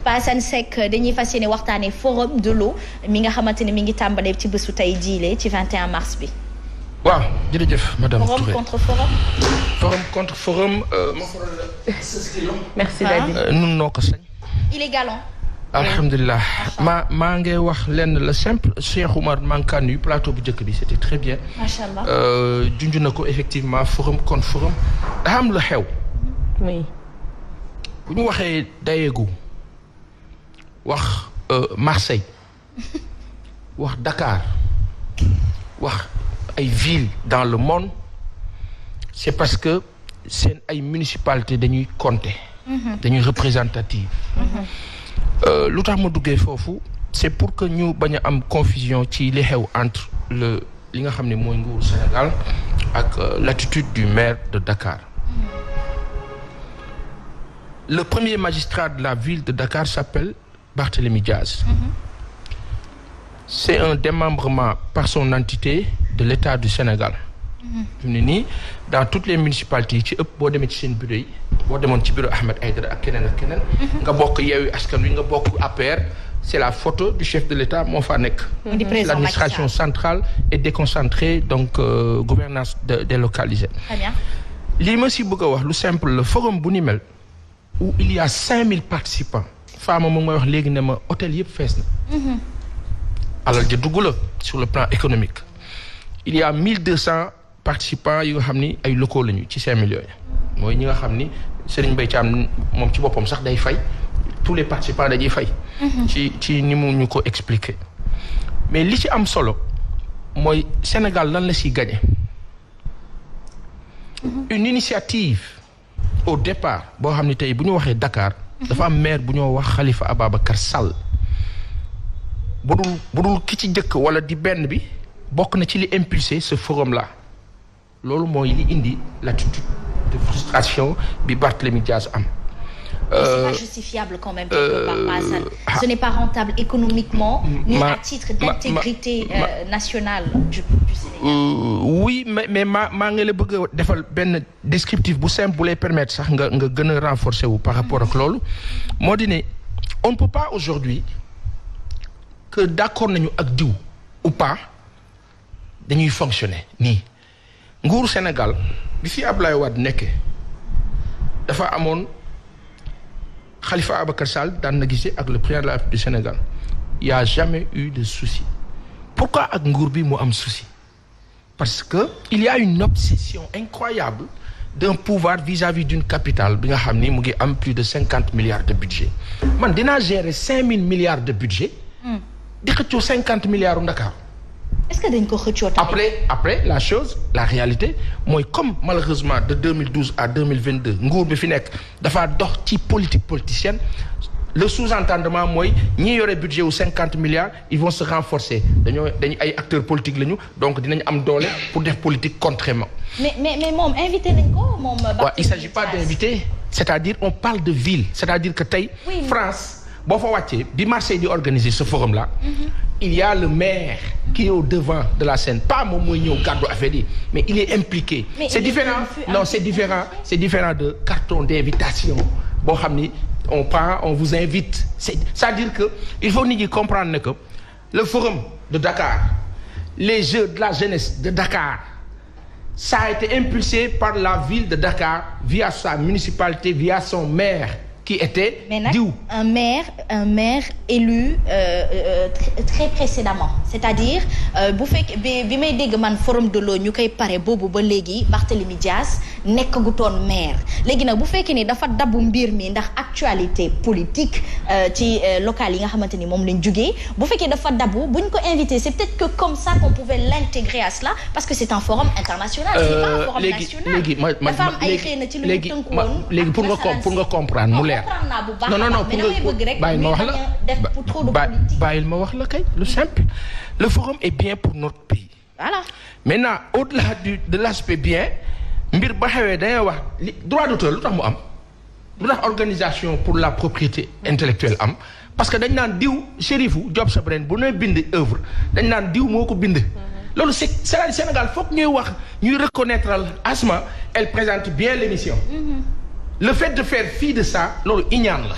Pa Assane Seck dañuy fas yéene waxtaanee forum de l'eau mi nga xamante ne mi ngi tàmbalee ci bésu tey jiile ci 21 mars bi. waaw jërëjëf madame Touré forum contre forum. forum contre forum. merci Dadi. nun noo ko sañ. il est galant. alhamdulilah maa ngi wax lenn la simple Cheikh Oumar maa ngi plateau bu njëkk bi c'était très bien. macha allah junj na ko effectivement forum contre forum daa am la xew. oui. bu ñu waxee Daegu wax Marseille wax Dakar wax ay villes dans le monde c'est parce que seen ay municipalités dañuy compter. dañuy représentative. lu tax ma duggee foofu c'est pour que ñu bañ a am confusion ci li xew entre li nga xam ne mooy nguuru Sénégal ak l'attitude du maire de Dakar. Le premier magistrat de la ville de Dakar s'appelle Barthélémy Diaz. C'est un démembrement par son entité de l'État du Sénégal. fi mu ne nii dans toutes les municipalités yi ci ëpp boo demee ci seen bureau yi boo demoon ci bureau Ahmed Aïdara ak keneen ak keneen. nga bokk Yewwi Askan Wi nga bokk APR c'est la photo du chef de l'État moo fa nekk. L'administration centrale est déconcentrée donc gouvernance délocalisée. Très bien. lii ma si bëgg a wax lu simple le forum bu ni mel où il y a 5000 participants. Fama moom mooy wax léegi ne ma hôtel yëpp fees na. alal ja dugg la sur le plan économique. il y a 1200 participants yi nga xam ni ay locaux lañu ci 5 millions yi mooy ñi nga xam ni Serigne Mbaye Thiam moom ci boppam sax day fay tous les participants dañuy fay. ci ni mu ñu ko expliquer. mais li ci am solo mooy Sénégal lan la siy gagné. une initiative au départ boo xam ni tey bu ñu waxee Dakar. dafa am maire bu ñoo wax Khalifa Ababacar Sall. bu dul ki ci njëkk wala di benn bi bokk na ci li impulsé ce forum là loolu mooy li indi l'attitude de frustration bi Barthélémy Diaz am. c'est pas justifiable quand même quelque part, ce n'est pas rentable économiquement ni à titre d'intégrité nationale du Sénégal. Oui mais maa ngi la bëgg a defal benn descriptif bu simple bu lay permettre sax nga gën a renforcer wu par rapport ak loolu moo di ne on ne peut pas aujourd'hui que d'accord nañu ak diw ou pas dañuy fonctionner nii nguuru Sénégal bi fi Ablaye Wade nekkee dafa amoon Khalifa Ababacar Sall daan na gisee ak le président de la République du Sénégal il y a jamais eu de souci pourquoi ak nguur bi mu am souci parce que il y a une obsession incroyable d'un pouvoir vis-à-vis d'une capitale bi nga xam ni mu ngi am plus de 50 milliards de budget man dinaa gérer 5000 milliards de budget di xëccoo 50 milliards u Dakar. est-ce que dañ ko xëccoo tamit. après la réalité mooy comme malheureusement de 2012 à 2022 nguur bi fi nekk dafa dox ci politique politicienne le sous-entendement mooy ñi yore budget wu 50 milliards ils vont se renforcer dañu ay acteurs politiques lañu donc dinañ am doole pour def politique contrairement. mais moom invité nañ ko moom. waaw il s'agit pas d'inviter c'est-à-dire on parle de ville c'est-à-dire que tey. Oui, France. boo fa wàccee bi Marseille di organiser ce forum là. il y a le maire qui est au devant de la scène pas moom mooy ñëw gàddu affaire yi mais il est impliqué. mais c'est différent non c'est différent de carton d'invitation boo xam ni on prend on vous invite c'est-à-dire que il faut nit ñi comprendre ne que le forum de Dakar les jeux de la jeunesse de Dakar ça a été impulsé par la ville de Dakar via sa municipalité via son maire. qui était diw. un maire élu très précédemment c'est-à-dire bu fekk bi may dégg man forum de l'eau ñu koy pare boobu ba léegi Barthélémy Diaz nekkagutoon maire léegi nag bu fekkee ni dafa dabbu mbir mi ndax actualité politique ci locales yi nga xamante ni moom lañ jugee bu fekkee dafa dabbu bu ñu ko invité c'est peut-être que comme ça qu'on pouvait l'intégrer à cela parce que c'est un forum international. c'est pas un forum national. dafa am ay xëy na ci lu ñu tënku woon léegi pour nga comprendre mu leer. non pour bàyyil ma wax la bàyyil ma wax la kay lu simple le forum est bien pour notre pays. Voilà. Maintenant au-delà de l'aspect bien mbir ba xewee dangay wax li droit d'auteur lu tax mu am lu tax organisation pour la propriété intellectuelle am parce que dañ naan diw Chérifou Diop Sabren bu ne bind œuvre dañ naan diw moo ko bind. loolu c'est-à-dire Sénégal foog ñuy wax ñuy reconnaître Asma elle présente bien l'émission. Le fait de faire fi de ça loolu iñaan la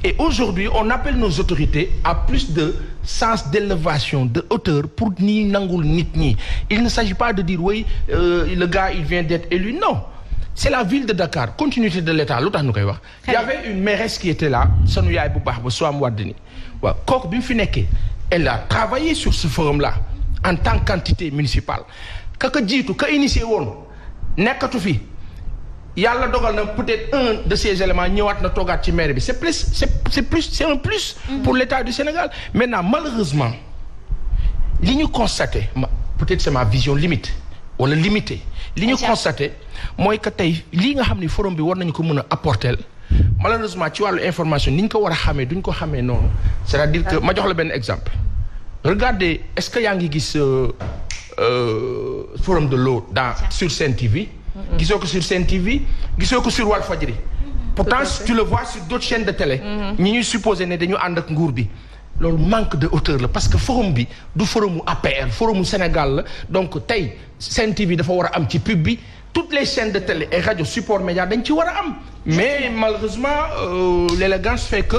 Et aujourd'hui on appelle nos autorités à plus de sens d'élévation de hauteur pour ñi nangul nit ñi. Il ne s'agit pas de dire oui le gars il vient d'être élu, non. C'est la ville de Dakar, continuité de l'État, lu tax ñu koy wax. Il y avait une mairesse qui était là sunu yaay bu baax ba Soham Wardini waaw kooku bi mu fi nekkee elle a travaillé sur ce forum-là en tant qu'entité municipale ka jiitu ka initié woon nekkatu fi yàlla dogal na peut-être un de ces éléments ñëwaat na toogaat ci maire bi c'est un plus pour l'État du Sénégal. Maintenant malheureusement li ñu constaté peut-être c'est ma vision limite wala limitée li ñu constaté mooy que tey lii nga xam ni forum bi war nañu ko mën a apporter malheureusement ci wàllu information ni ñu ko war a xamee duñ ko xamee noonu. C'est-à-dire que ma jox la benn exemple. Regardez est-ce que yaa ngi gis forum de l'eau sur Sen TV. gisoo ko sur Sen TV gisoo ko sur Walfadjri. Pourtant tu le vois sur d'autres chaînes de télé. ñi ñuy supposé ne dañu ànd ak nguur bi. loolu manque de hauteur la parce que forum bi du forumu APR forumu Sénégal la donc tey Sen TV dafa war a am ci pub bi toutes les chaînes de télé et radio support média dañ ci war a am. Mais malheureusement l'élégance fait que.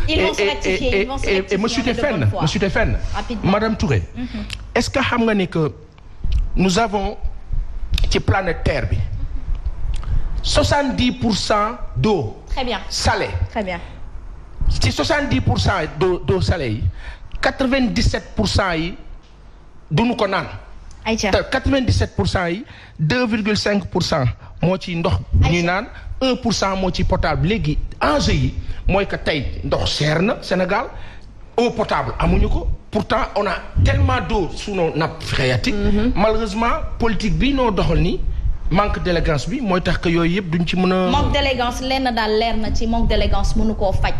Ils vont se rectifier, et monsieur Tefène Madame Touré. Est-ce que xam nga ni que nous avons ci planète Terre bi 70% d'eau. Très bien salée. Très bien. ci 70% d'eau salée yi 97% yi duñu ko naan. ayca te 97% yi 2,5% moo ci ndox bu ñuy naan 1% moo ci potable léegi enjeu yi mooy que tey ndox cher na Sénégal eau potable amuñu ko pourtant on a tellement d'eau sous nos nappes phréatiques. Malheureusement politique bi noo doxal nii manque d'élégance bi mooy tax que yooyu yëpp duñ ci mën a. manque d'élégance lenn daal leer na ci manque d'élégance mënu koo faj.